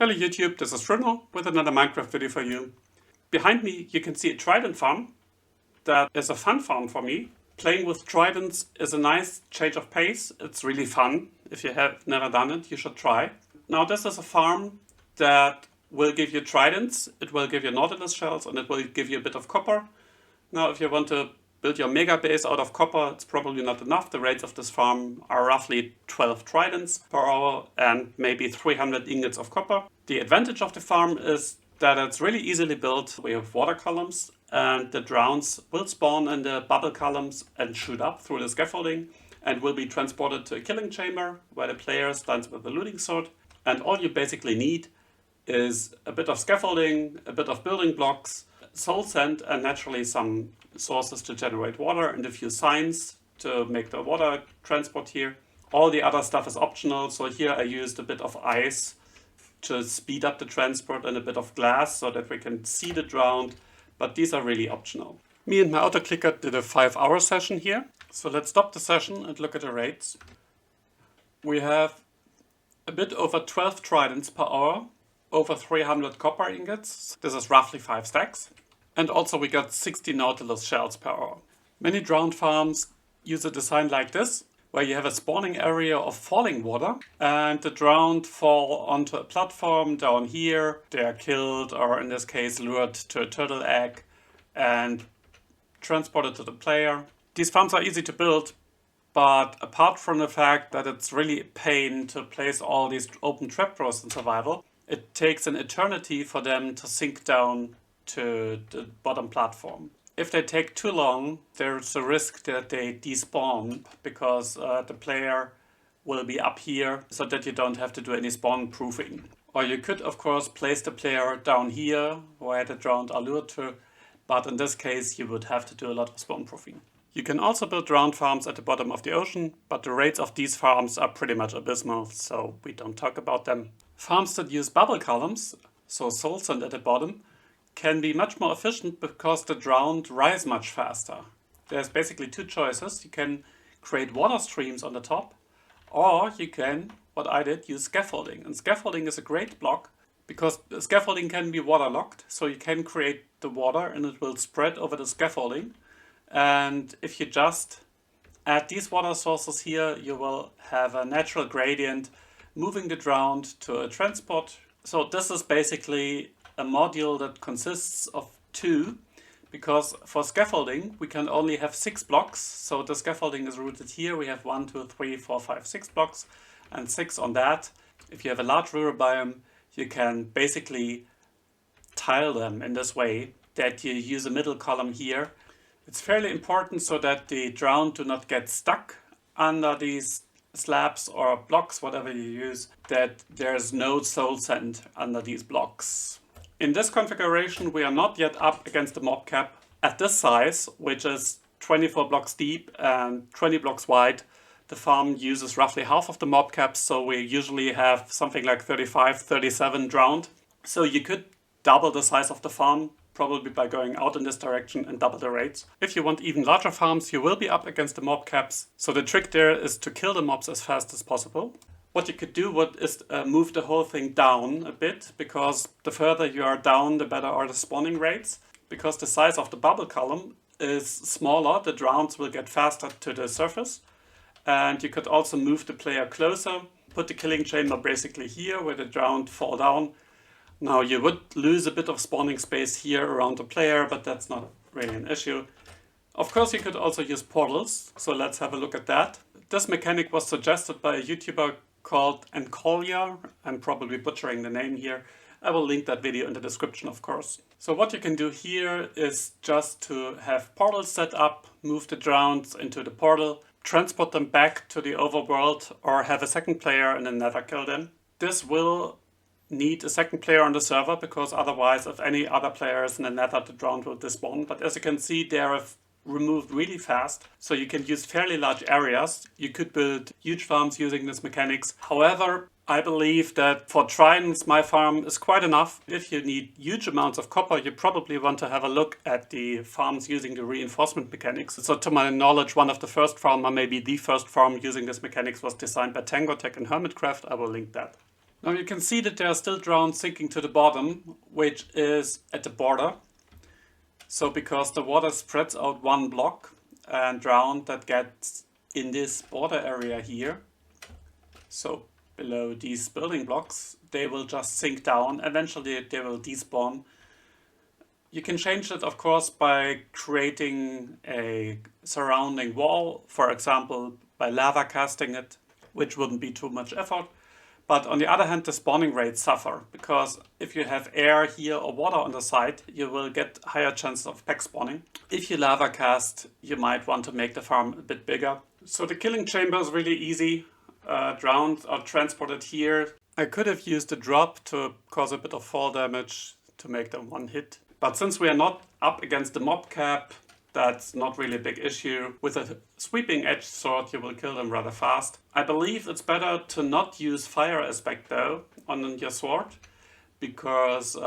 Hello YouTube, this is Bruno with another Minecraft video for you. Behind me you can see a Trident farm. That is a fun farm for me. Playing with Tridents is a nice change of pace. It's really fun. If you have never done it, you should try. Now this is a farm that will give you Tridents, it will give you Nautilus shells, and it will give you a bit of copper. Now if you want to build your mega base out of copper, it's probably not enough. The rates of this farm are roughly 12 tridents per hour and maybe 300 ingots of copper. The advantage of the farm is that it's really easily built. We have water columns and the drowns will spawn in the bubble columns and shoot up through the scaffolding and will be transported to a killing chamber where the player stands with a looting sword. And all you basically need is a bit of scaffolding, a bit of building blocks, soul sand, and naturally some sources to generate water and a few signs to make the water transport here. All the other stuff is optional, so here I used a bit of ice to speed up the transport and a bit of glass so that we can see the drowned, but these are really optional. Me and my auto clicker did a 5-hour session here, so let's stop the session and look at the rates. We have a bit over 12 tridents per hour, over 300 copper ingots. This is roughly 5 stacks. And also we got 60 Nautilus shells per hour. Many drowned farms use a design like this, where you have a spawning area of falling water and the drowned fall onto a platform down here. They are killed, or in this case lured to a turtle egg and transported to the player. These farms are easy to build, but apart from the fact that it's really a pain to place all these open trapdoors in survival, it takes an eternity for them to sink down to the bottom platform. If they take too long, there's a risk that they despawn because the player will be up here so that you don't have to do any spawn proofing. Or you could of course place the player down here where the drowned are lured to, but in this case you would have to do a lot of spawn proofing. You can also build drowned farms at the bottom of the ocean, but the rates of these farms are pretty much abysmal, so we don't talk about them. Farms that use bubble columns, so soul sand at the bottom, can be much more efficient because the drowned rise much faster. There's basically two choices. You can create water streams on the top, or you can, what I did, use scaffolding. And scaffolding is a great block because scaffolding can be waterlogged, so you can create the water and it will spread over the scaffolding. And if you just add these water sources here, you will have a natural gradient moving the drowned to a transport. So this is basically a module that consists of 2, because for scaffolding we can only have 6 blocks. So the scaffolding is routed here. We have 1, 2, 3, 4, 5, 6 blocks and 6 on that. If you have a large river biome, you can basically tile them in this way that you use a middle column here. It's fairly important so that the drowned do not get stuck under these slabs or blocks, whatever you use, that there's no soul sand under these blocks. In this configuration we are not yet up against the mob cap at this size, which is 24 blocks deep and 20 blocks wide. The farm uses roughly half of the mob cap, so we usually have something like 35, 37 drowned. So you could double the size of the farm, probably by going out in this direction, and double the rates. If you want even larger farms, you will be up against the mob caps. So the trick there is to kill the mobs as fast as possible. What you could do is move the whole thing down a bit, because the further you are down, the better are the spawning rates. Because the size of the bubble column is smaller, the drowns will get faster to the surface. And you could also move the player closer, put the killing chamber basically here where the drowned fall down. Now you would lose a bit of spawning space here around the player, but that's not really an issue. Of course you could also use portals, so let's have a look at that. This mechanic was suggested by a YouTuber called Enchantments. I'm probably butchering the name here. I will link that video in the description, of course. So what you can do here is just to have portals set up, move the drowns into the portal, transport them back to the overworld, or have a second player in the nether kill them. This will need a second player on the server, because otherwise if any other player is in the nether, the drowned will despawn. But as you can see, they are removed really fast, so you can use fairly large areas. You could build huge farms using this mechanics. However, I believe that for tridents my farm is quite enough. If you need huge amounts of copper, you probably want to have a look at the farms using the reinforcement mechanics. So to my knowledge, one of the first farm, or maybe the first farm using this mechanics, was designed by Tangotech and Hermitcraft. I will link that. Now you can see that there are still drowns sinking to the bottom, which is at the border. So because the water spreads out one block and drown that gets in this border area here, so below these building blocks, they will just sink down. Eventually they will despawn. You can change it, of course, by creating a surrounding wall, for example, by lava casting it, which wouldn't be too much effort. But on the other hand, the spawning rates suffer, because if you have air here or water on the side, you will get higher chances of pack spawning. If you lava cast, you might want to make the farm a bit bigger. So the killing chamber is really easy. Drowned are transported here. I could have used a drop to cause a bit of fall damage to make them one hit. But since we are not up against the mob cap, that's not really a big issue. With a sweeping edge sword, you will kill them rather fast. I believe it's better to not use fire aspect though on your sword, because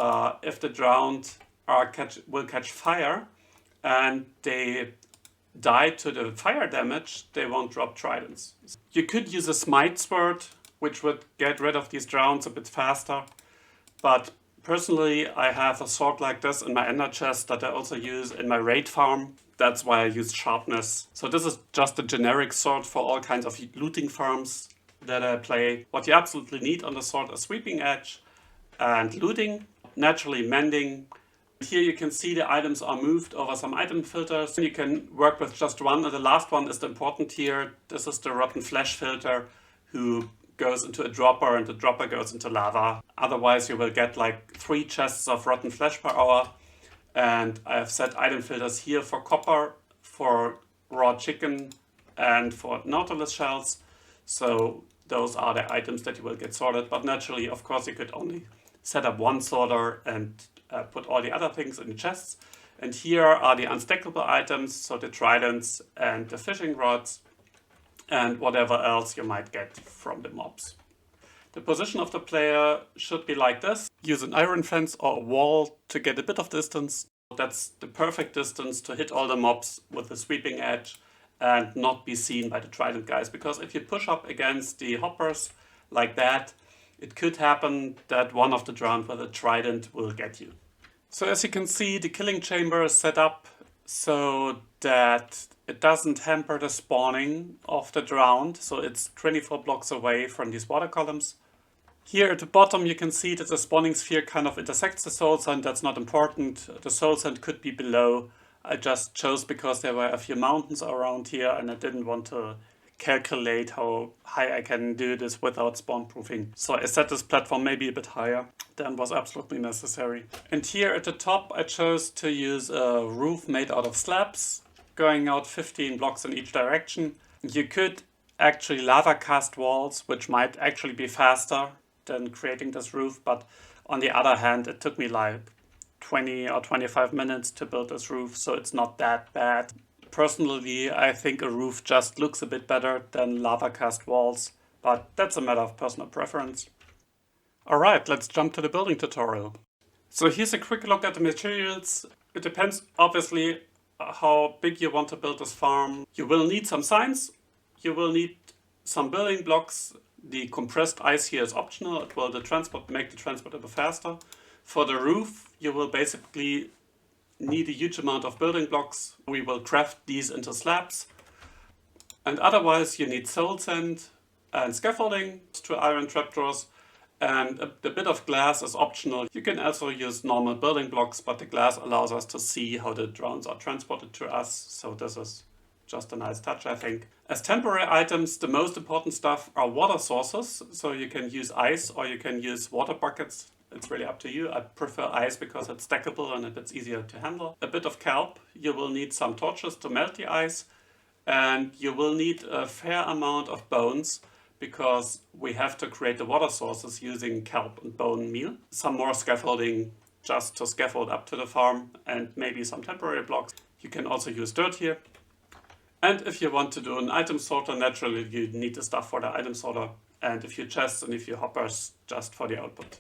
if the drowned will catch fire and they die to the fire damage, they won't drop tridents. You could use a smite sword, which would get rid of these drowns a bit faster, but personally, I have a sword like this in my ender chest that I also use in my raid farm. That's why I use sharpness. So this is just a generic sword for all kinds of looting farms that I play. What you absolutely need on the sword is sweeping edge and looting, naturally mending. Here you can see the items are moved over some item filters. You can work with just one, and the last one is the important here. This is the rotten flesh filter, who goes into a dropper and the dropper goes into lava. Otherwise you will get like 3 chests of rotten flesh per hour. And I have set item filters here for copper, for raw chicken and for nautilus shells. So those are the items that you will get sorted. But naturally, of course, you could only set up one sorter and put all the other things in the chests. And here are the unstackable items, so the tridents and the fishing rods, and whatever else you might get from the mobs. The position of the player should be like this. Use an iron fence or a wall to get a bit of distance. That's the perfect distance to hit all the mobs with a sweeping edge and not be seen by the trident guys. Because if you push up against the hoppers like that, it could happen that one of the drowned with a trident will get you. So as you can see, the killing chamber is set up so that it doesn't hamper the spawning of the drowned. So it's 24 blocks away from these water columns. Here at the bottom you can see that the spawning sphere kind of intersects the soul sand. That's not important. The soul sand could be below. I just chose because there were a few mountains around here and I didn't want to calculate how high I can do this without spawn proofing. So I set this platform maybe a bit higher than was absolutely necessary. And here at the top I chose to use a roof made out of slabs, going out 15 blocks in each direction. You could actually lava cast walls, which might actually be faster than creating this roof, but on the other hand it took me like 20 or 25 minutes to build this roof, so it's not that bad. Personally, I think a roof just looks a bit better than lava cast walls, but that's a matter of personal preference. Alright, let's jump to the building tutorial. So here's a quick look at the materials. It depends obviously how big you want to build this farm. You will need some signs, you will need some building blocks. The compressed ice here is optional. It will make the transport a bit faster. For the roof, you will basically need a huge amount of building blocks. We will craft these into slabs. And otherwise you need soul sand and scaffolding, 2 iron trapdoors, and a bit of glass is optional. You can also use normal building blocks, but the glass allows us to see how the drones are transported to us. So this is just a nice touch, I think. As temporary items, the most important stuff are water sources. So you can use ice or you can use water buckets. It's really up to you. I prefer ice because it's stackable and it's easier to handle. A bit of kelp. You will need some torches to melt the ice. And you will need a fair amount of bones because we have to create the water sources using kelp and bone meal. Some more scaffolding just to scaffold up to the farm and maybe some temporary blocks. You can also use dirt here. And if you want to do an item sorter, naturally you need the stuff for the item sorter and a few chests and a few hoppers just for the output.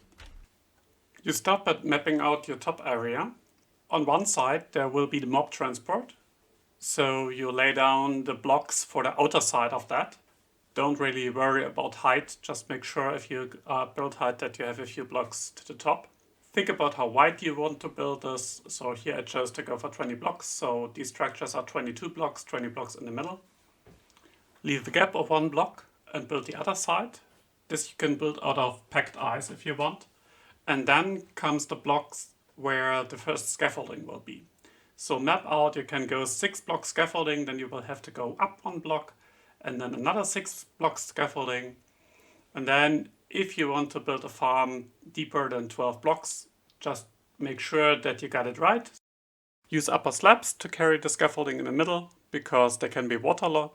You start by mapping out your top area. On one side there will be the mob transport. So you lay down the blocks for the outer side of that. Don't really worry about height, just make sure if you build height that you have a few blocks to the top. Think about how wide you want to build this. So here I chose to go for 20 blocks. So these structures are 22 blocks, 20 blocks in the middle. Leave the gap of 1 block and build the other side. This you can build out of packed ice if you want. And then comes the blocks where the first scaffolding will be. So map out, you can go 6 block scaffolding, then you will have to go up 1 block, and then another 6 block scaffolding. And then if you want to build a farm deeper than 12 blocks, just make sure that you got it right. Use upper slabs to carry the scaffolding in the middle, because they can be waterlogged.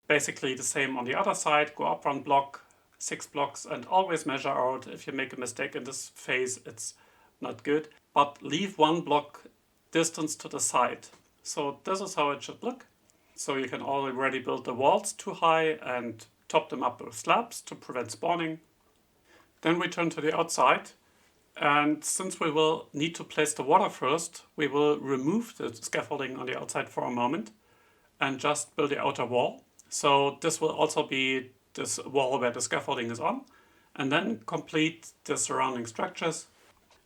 Basically the same on the other side, go up 1 block, 6 blocks, and always measure out. If you make a mistake in this phase, it's not good. But leave 1 block distance to the side. So this is how it should look. So you can already build the walls too high and top them up with slabs to prevent spawning. Then we turn to the outside. And since we will need to place the water first, we will remove the scaffolding on the outside for a moment and just build the outer wall. So this will also be this wall where the scaffolding is on, and then complete the surrounding structures.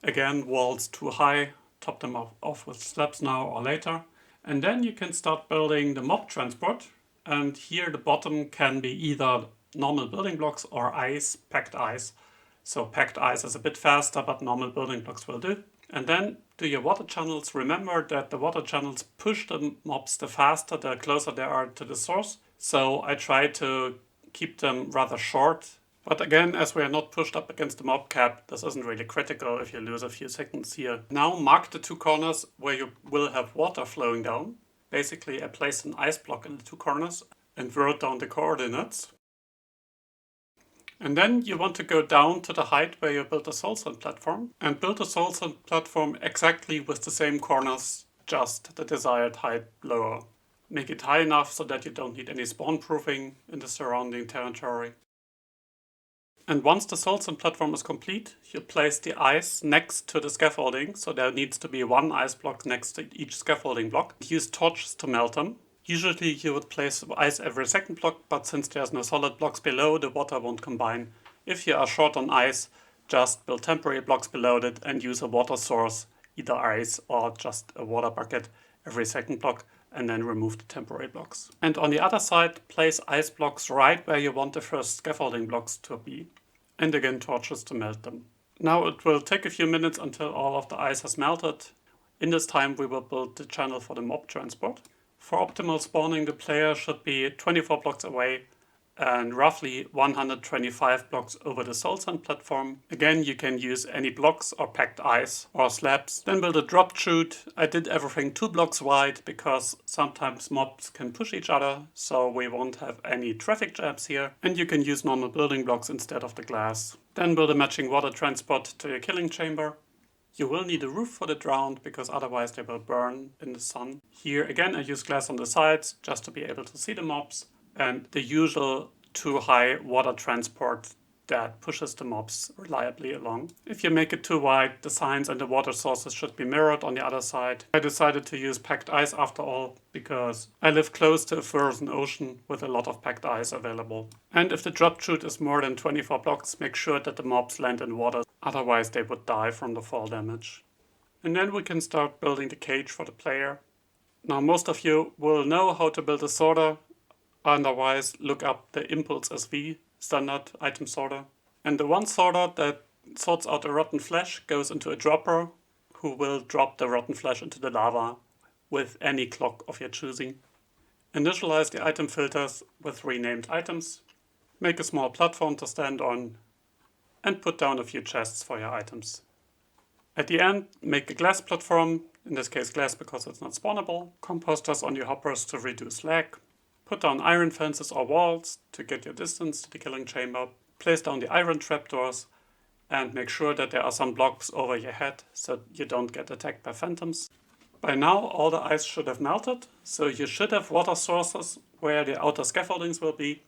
Again, walls too high, top them off with slabs now or later. And then you can start building the mob transport. And here the bottom can be either normal building blocks or ice, packed ice. So packed ice is a bit faster, but normal building blocks will do. And then do your water channels. Remember that the water channels push the mobs the faster, the closer they are to the source. So I try to keep them rather short. But again, as we are not pushed up against the mob cap, this isn't really critical if you lose a few seconds here. Now mark the 2 corners where you will have water flowing down. Basically, I placed an ice block in the 2 corners and wrote down the coordinates. And then you want to go down to the height where you built the soul sand platform and build the soul sand platform exactly with the same corners, just the desired height lower. Make it high enough so that you don't need any spawnproofing in the surrounding territory. And once the soul sand platform is complete, you place the ice next to the scaffolding, so there needs to be 1 ice block next to each scaffolding block. Use torches to melt them. Usually you would place ice every 2nd block, but since there's no solid blocks below, the water won't combine. If you are short on ice, just build temporary blocks below it and use a water source, either ice or just a water bucket every 2nd block, and then remove the temporary blocks. And on the other side, place ice blocks right where you want the first scaffolding blocks to be. And again, torches to melt them. Now it will take a few minutes until all of the ice has melted. In this time we will build the channel for the mob transport. For optimal spawning, the player should be 24 blocks away and roughly 125 blocks over the soul sand platform. Again, you can use any blocks or packed ice or slabs. Then build a drop chute. I did everything 2 blocks wide because sometimes mobs can push each other, so we won't have any traffic jams here. And you can use normal building blocks instead of the glass. Then build a matching water transport to your killing chamber. You will need a roof for the drowned because otherwise they will burn in the sun. Here again I use glass on the sides just to be able to see the mobs. And the usual too high water transport that pushes the mobs reliably along. If you make it too wide, the signs and the water sources should be mirrored on the other side. I decided to use packed ice after all, because I live close to a frozen ocean with a lot of packed ice available. And if the drop chute is more than 24 blocks, make sure that the mobs land in water, otherwise they would die from the fall damage. And then we can start building the cage for the player. Now most of you will know how to build a sorter. Otherwise, look up the Impulse SV standard item sorter. And the one sorter that sorts out the rotten flesh goes into a dropper who will drop the rotten flesh into the lava with any clock of your choosing. Initialize the item filters with renamed items. Make a small platform to stand on and put down a few chests for your items. At the end, make a glass platform, in this case glass because it's not spawnable. Composters on your hoppers to reduce lag. Put down iron fences or walls to get your distance to the killing chamber. Place down the iron trapdoors and make sure that there are some blocks over your head so you don't get attacked by phantoms. By now all the ice should have melted, so you should have water sources where the outer scaffoldings will be.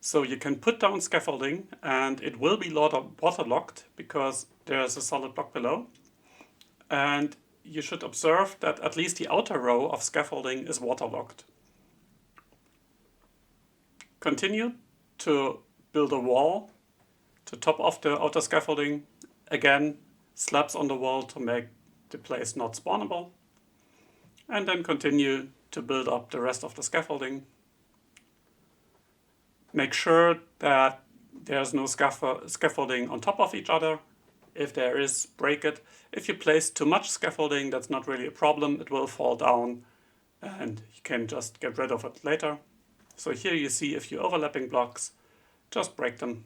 So you can put down scaffolding and it will be waterlogged because there is a solid block below. And you should observe that at least the outer row of scaffolding is waterlogged. Continue to build a wall to top off the outer scaffolding. Again, slabs on the wall to make the place not spawnable. And then continue to build up the rest of the scaffolding. Make sure that there's no scaffolding on top of each other. If there is, break it. If you place too much scaffolding, that's not really a problem. It will fall down and you can just get rid of it later. So here you see a few overlapping blocks, just break them.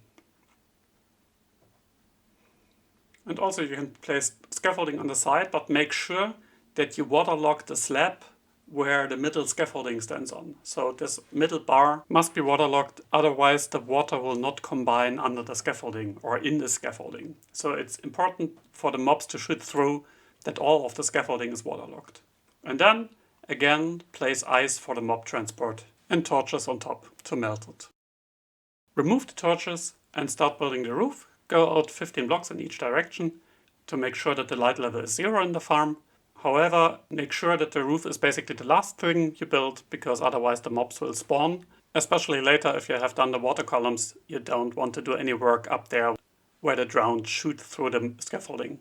And also you can place scaffolding on the side, but make sure that you waterlock the slab where the middle scaffolding stands on. So this middle bar must be waterlocked, otherwise the water will not combine under the scaffolding or in the scaffolding. So it's important for the mobs to shoot through that all of the scaffolding is waterlocked. And then again place ice for the mob transport and torches on top to melt it. Remove the torches and start building the roof. Go out 15 blocks in each direction to make sure that the light level is 0 in the farm. However, make sure that the roof is basically the last thing you build, because otherwise the mobs will spawn. Especially later if you have done the water columns, you don't want to do any work up there where the drowned shoot through the scaffolding.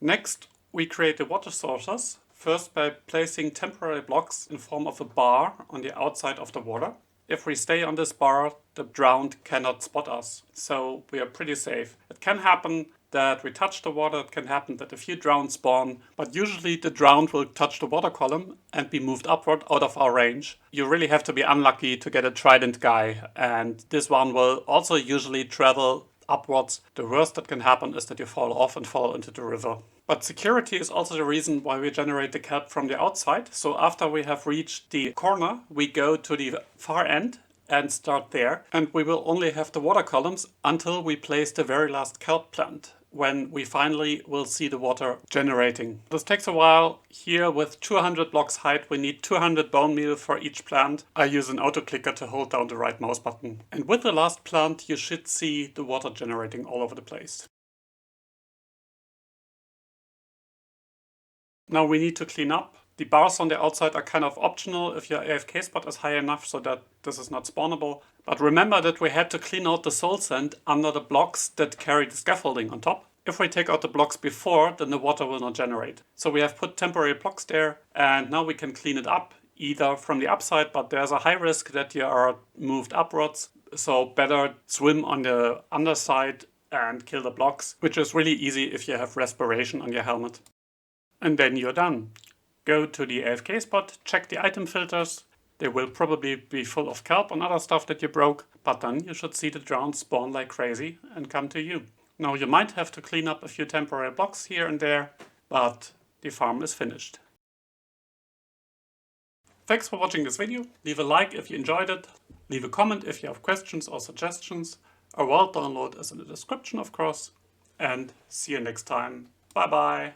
Next, we create the water sources. First by placing temporary blocks in form of a bar on the outside of the water. If we stay on this bar, the drowned cannot spot us, so we are pretty safe. It can happen that we touch the water, it can happen that a few drowned spawn, but usually the drowned will touch the water column and be moved upward out of our range. You really have to be unlucky to get a Trident guy, and this one will also usually travel upwards. The worst that can happen is that you fall off and fall into the river. But security is also the reason why we generate the kelp from the outside. So after we have reached the corner, we go to the far end and start there. And we will only have the water columns until we place the very last kelp plant, when we finally will see the water generating. This takes a while. Here with 200 blocks height, we need 200 bone meal for each plant. I use an auto clicker to hold down the right mouse button. And with the last plant, you should see the water generating all over the place. Now we need to clean up. The bars on the outside are kind of optional if your AFK spot is high enough so that this is not spawnable. But remember that we had to clean out the soul sand under the blocks that carry the scaffolding on top. If we take out the blocks before, then the water will not generate. So we have put temporary blocks there, and now we can clean it up either from the upside, but there's a high risk that you are moved upwards. So better swim on the underside and kill the blocks, which is really easy if you have respiration on your helmet. And then you're done. Go to the AFK spot, check the item filters. They will probably be full of kelp and other stuff that you broke, but then you should see the drowned spawn like crazy and come to you. Now you might have to clean up a few temporary blocks here and there, but the farm is finished. Thanks for watching this video. Leave a like if you enjoyed it. Leave a comment if you have questions or suggestions. Our world download is in the description, of course. And see you next time. Bye bye.